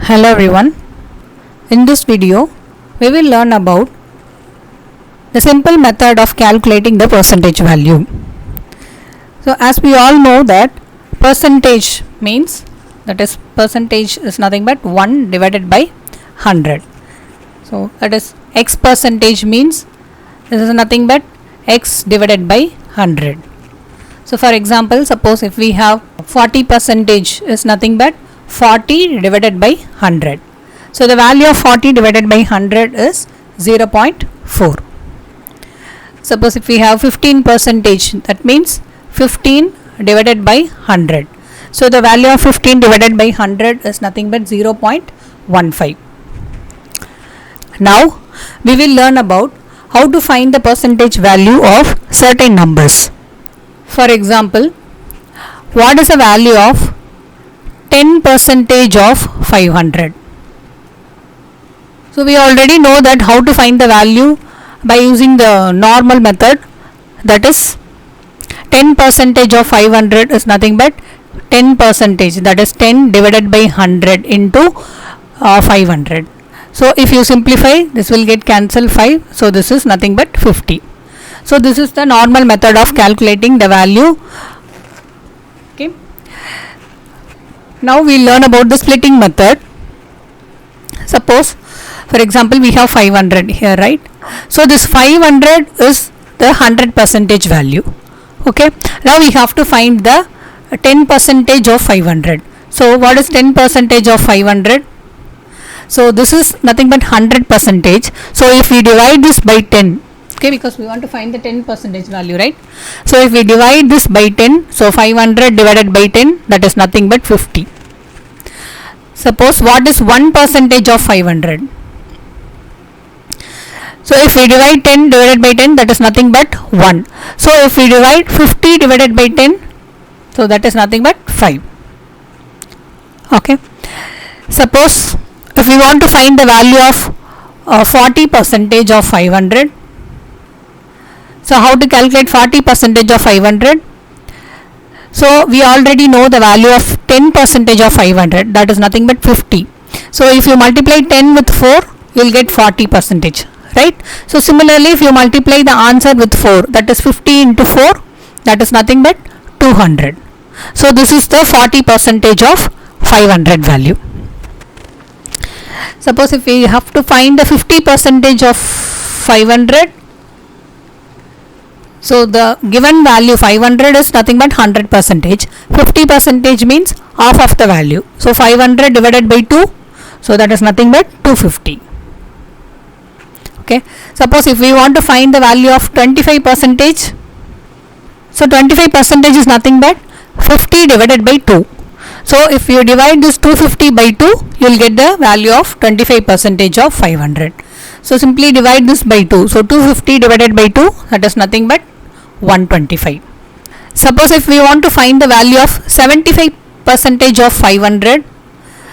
Hello everyone. In this video we will learn about the simple method of calculating the percentage value. So as we all know that percentage means percentage is nothing but 1 divided by 100. So that is x percentage means this is nothing but x divided by 100. So for example, suppose if we have 40 percentage is nothing but 40 divided by 100. So the value of 40 divided by 100 is 0.4. Suppose if we have 15 percentage, that means 15 divided by 100. So the value of 15 divided by 100 is nothing but 0.15. Now we will learn about how to find the percentage value of certain numbers. For example, what is the value of 10 percentage of 500? So we already know that how to find the value by using the normal method, that is 10 percentage of 500 is nothing but 10 percentage, that is 10 divided by 100 into 500. So if you simplify, this will get cancelled 5, so this is nothing but 50. So this is the normal method of calculating the value. Okay. Now we learn about the splitting method. Suppose for example we have 500 here, right? So this 500 is the 100 percentage value. Okay. Now we have to find the 10 percentage of 500. So what is 10 percentage of 500? So this is nothing but 100 percentage. So if we divide this by 10, okay, because we want to find the 10 percentage value, right? So if we divide this by 10, so 500 divided by 10, that is nothing but 50. Suppose what is 1 percentage of 500? So if we divide 10 divided by 10, that is nothing but 1. So if we divide 50 divided by 10, so that is nothing but 5. Okay. Suppose if we want to find the value of 40 percentage of 500, so how to calculate 40 percentage of 500? So we already know the value of 10 percentage of 500, that is nothing but 50. So if you multiply 10 with 4, you will get 40 percentage, right? So similarly, if you multiply the answer with 4, that is 50 into 4, that is nothing but 200. So this is the 40 percentage of 500 value. Suppose if we have to find the 50 percentage of 500, so the given value 500 is nothing but 100 percentage. 50 percentage means half of the value. So 500 divided by 2, so that is nothing but 250. Okay. Suppose if we want to find the value of 25 percentage, so 25 percentage is nothing but 50 divided by 2. So if you divide this 250 by 2, you will get the value of 25 percentage of 500. So simply divide this by 2. So 250 divided by 2, that is nothing but 125. Suppose if we want to find the value of 75 percentage of 500,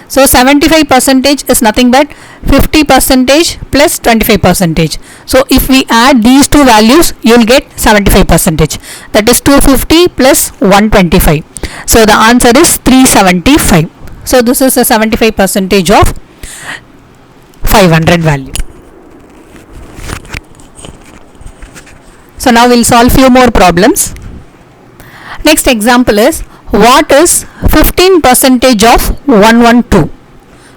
so 75 percentage is nothing but 50 percentage plus 25 percentage. So if we add these two values, you will get 75 percentage, that is 250 plus 125. So the answer is 375. So this is a 75 percentage of 500 value. So now we'll solve few more problems. Next example is, what is 15 percentage of 112?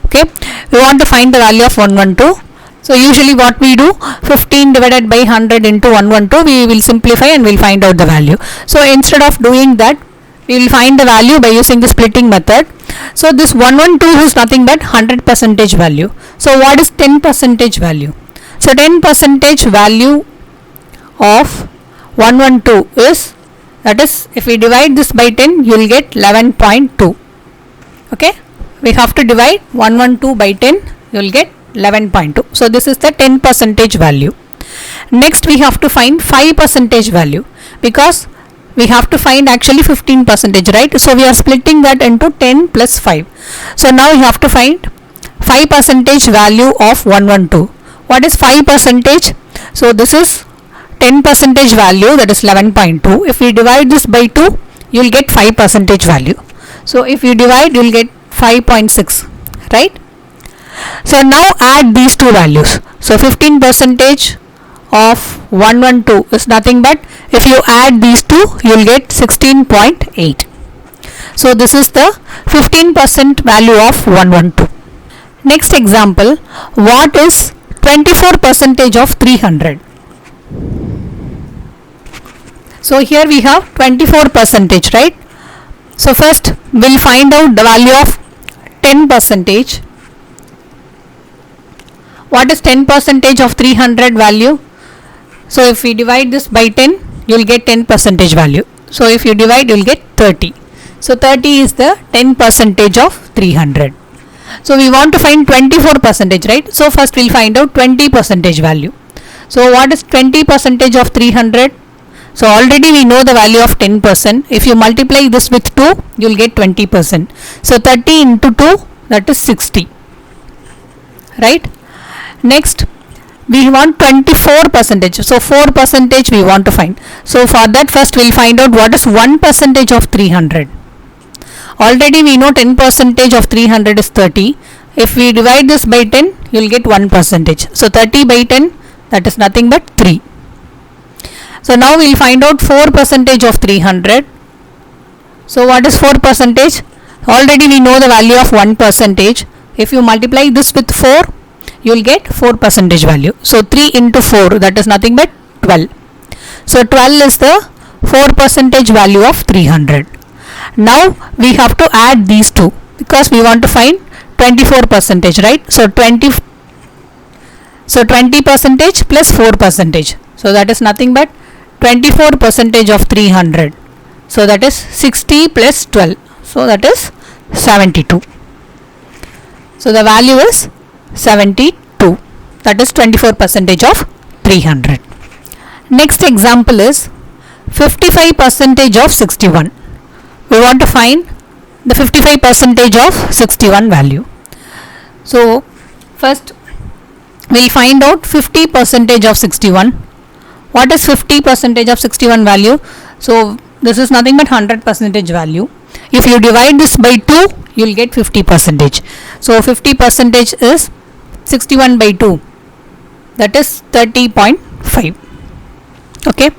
Okay, we want to find the value of 112. So usually what we do, 15 divided by 100 into 112, we will simplify and we'll find out the value. So instead of doing that, we will find the value by using the splitting method. So this 112 is nothing but 100 percentage value. So what is 10 percentage value? So 10 percentage value of 112 is, that is if we divide this by 10, you will get 11.2. Okay, we have to divide 112 by 10, you will get 11.2. So this is the 10 percentage value. Next we have to find 5 percentage value, because we have to find actually 15 percentage, right? So we are splitting that into 10 plus 5. So now we have to find 5 percentage value of 112. What is 5 percentage? So this is 10 percentage value, that is 11.2. If we divide this by 2, you will get 5 percentage value. So if you divide, you will get 5.6, right? So now add these two values. So 15 percentage of 112 is nothing but, if you add these two, you will get 16.8. So this is the 15% value of 112. Next example, what is 24 percentage of 300? So here we have 24 percentage, right? So first we'll find out the value of 10 percentage. What is 10 percentage of 300 value? So if we divide this by 10, you will get 10 percentage value. So if you divide, you will get 30. So 30 is the 10 percentage of 300. So we want to find 24 percentage, right? So first we'll find out 20 percentage value. So what is 20 percentage of 300? So already we know the value of 10%. If you multiply this with 2, you will get 20%. So 30 into 2, that is 60. Right? Next, we want 24 percentage. So 4 percentage we want to find. So for that, first we will find out what is 1 percentage of 300. Already we know 10 percentage of 300 is 30. If we divide this by 10, you will get 1 percentage. So 30 by 10, that is nothing but 3. So now we will find out 4 percentage of 300. So what is 4 percentage? Already we know the value of 1 percentage. If you multiply this with 4, you will get 4 percentage value. So 3 into 4, that is nothing but 12. So 12 is the 4 percentage value of 300. Now we have to add these two because we want to find 24 percentage, right? So 20 percentage plus 4 percentage. So that is nothing but 24 percentage of 300. So that is 60 plus 12. So that is 72. So the value is 72. That is 24 percentage of 300. Next example is 55 percentage of 61. We want to find the 55 percentage of 61 value. So first we will find out 50 percentage of 61. What is 50 percentage of 61 value? So this is nothing but 100 percentage value. If you divide this by 2, you will get 50 percentage. So 50 percentage is 61 by 2. That is 30.5. Okay.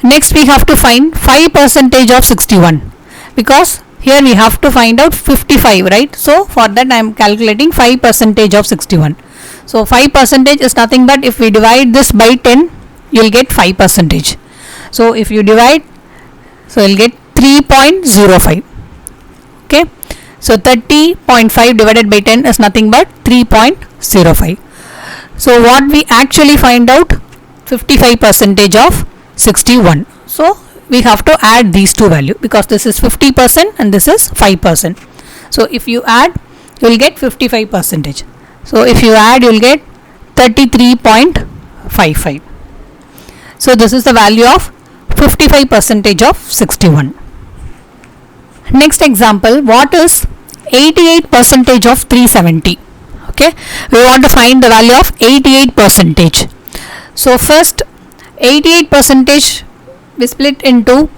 Next we have to find 5 percentage of 61. Because here we have to find out 55, right? So for that I am calculating 5 percentage of 61. So 5 percentage is nothing but, if we divide this by 10, you will get 5 percentage. So if you divide, so you will get 3.05. Okay. So 30.5 divided by 10 is nothing but 3.05. So what we actually find out, 55 percentage of 61. So we have to add these two values because this is 50% and this is 5%. So if you add, you will get 55 percentage. So if you add, you will get 33.55. So this is the value of 55 percentage of 61. Next example, what is 88 percentage of 370? Okay, we want to find the value of 88 percentage. So first 88 percentage we split into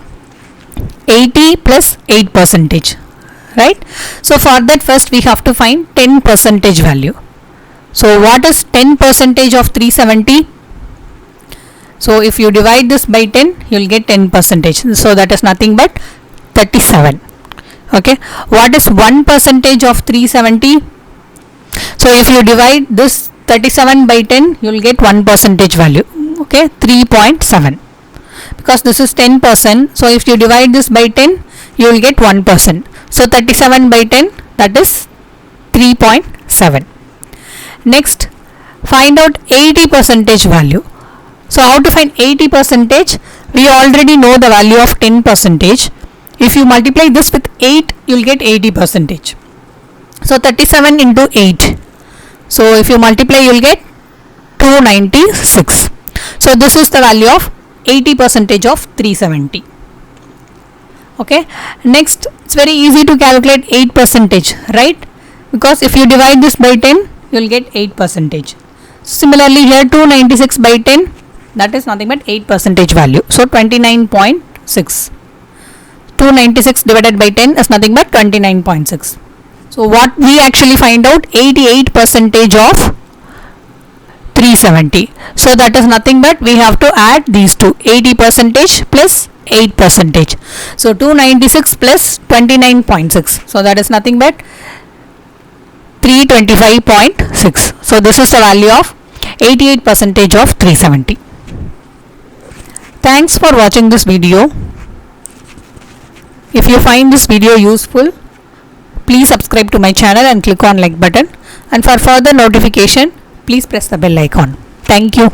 80 plus 8 percentage, right? So for that, first we have to find 10 percentage value. So what is 10 percentage of 370? So if you divide this by 10, you will get 10 percentage. So that is nothing but 37. Okay. What is 1 percentage of 370? So if you divide this 37 by 10, you will get 1 percentage value. Okay, 3.7. Because this is 10%. So if you divide this by 10, you will get 1%. So 37 by 10, that is 3.7. Next, find out 80 percentage value. So how to find 80 percentage? We already know the value of 10 percentage. If you multiply this with 8, you will get 80 percentage. So 37 into 8. So if you multiply, you will get 296. So this is the value of 80 percentage of 370. Okay. Next, it's very easy to calculate 8 percentage, right? Because if you divide this by 10, you will get 8 percentage. Similarly here 296 by 10, that is nothing but 8 percentage value. So 29.6. 296 divided by 10 is nothing but 29.6. So what we actually find out, 88 percentage of 370. So that is nothing but we have to add these two, 80 percentage plus 8 percentage. So 296 plus 29.6. So that is nothing but 325.6. So this is the value of 88 percentage of 370. Thanks for watching this video. If you find this video useful, please subscribe to my channel and click on like button, and for further notification please press the bell icon. Thank you.